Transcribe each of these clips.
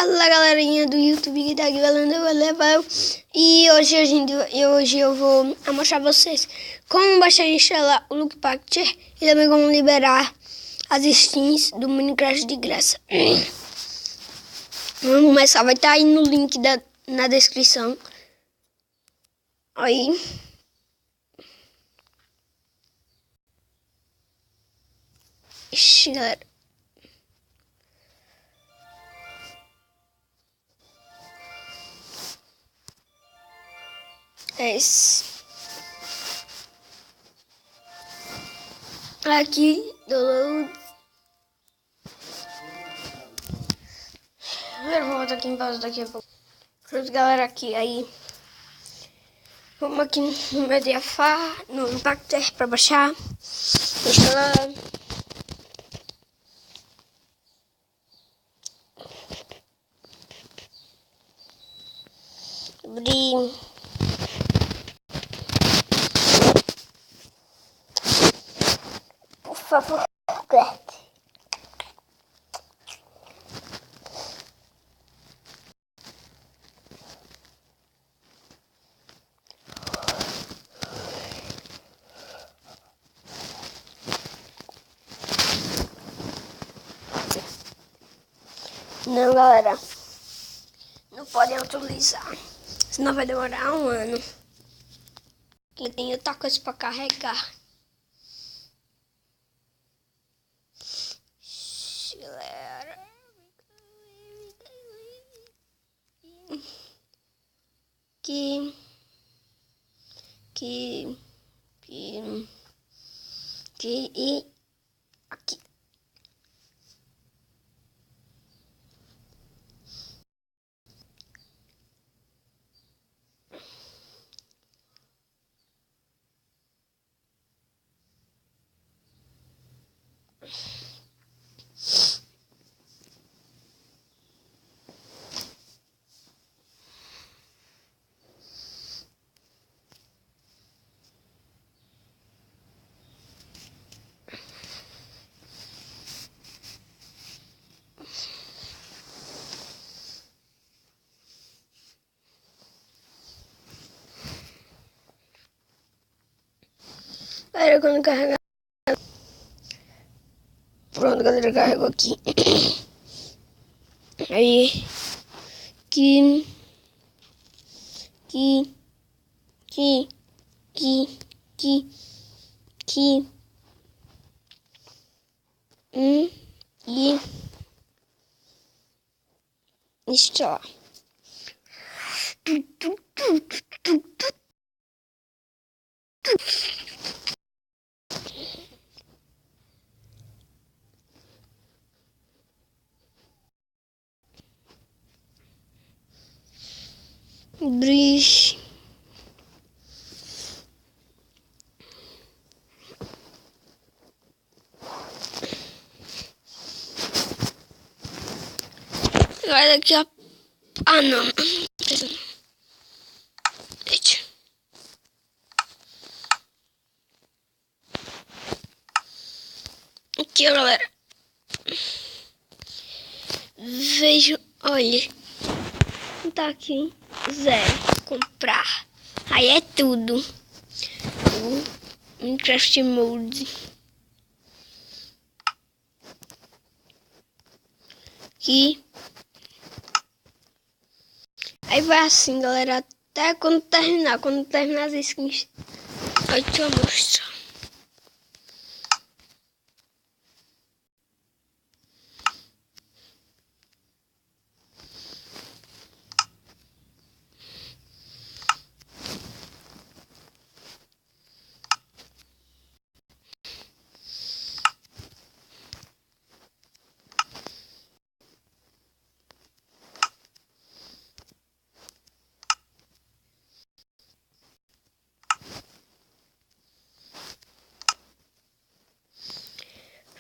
Fala galerinha do YouTube que tá aqui falando, eu vou levar. E hoje eu vou mostrar pra vocês como baixar e instalar o Lucky Pacter e também como liberar as skins do Minecraft de graça. Vamos começar, vai estar aí no link na descrição. Aí. Ixi, galera. É esse. Aqui, download. Eu vou botar aqui em pausa daqui a pouco. Pronto, galera, aqui, aí. Vamos aqui no Mediafar, no Pacter para baixar. Instalar. Abrir. Por favor, aguarde. Não, galera, não podem atualizar, senão vai demorar um ano. E tem outra coisa para carregar. Galera, que e aqui. Galera, quando carregar. Pronto, galera, carregou aqui. Aí. Que. E. Instalar. Bridge. Vai daqui a... Ah, não. Deixa. Aqui, galera. Vejo, olha. Tá aqui. Zero. Comprar. Aí é tudo. O Minecraft Mode. Aqui. Aí vai assim, galera. Até quando terminar. Quando terminar as skins. Aí deixa eu mostrar.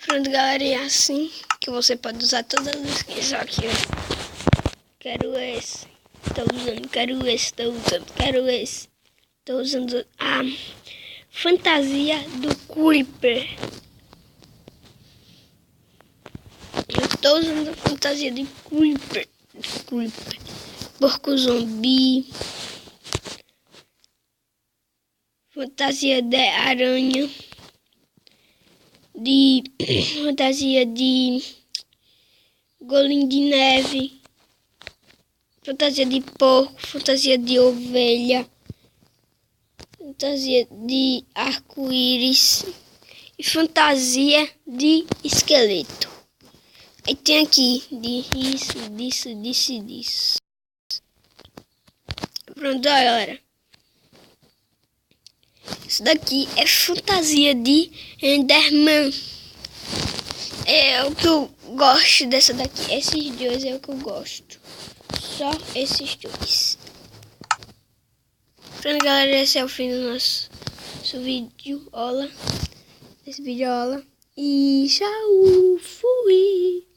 Pronto, galera, é assim que você pode usar todas as skins. Aqui, ó. Quero esse. Tô usando, quero esse, tô usando, quero esse. Tô usando a fantasia do Creeper. Eu tô usando a fantasia de Creeper. Desculpa. Porco zumbi. Fantasia de aranha. Fantasia de golinho de neve. Fantasia de porco. Fantasia de ovelha. Fantasia de arco-íris. E fantasia de esqueleto. Aí tem aqui disso. Pronto, galera. Isso daqui é fantasia de Enderman. É o que eu gosto dessa daqui. Esses dois é o que eu gosto. Só esses dois. Pronto, galera. Esse é o fim do nosso vídeo. Esse vídeo. E tchau. Fui.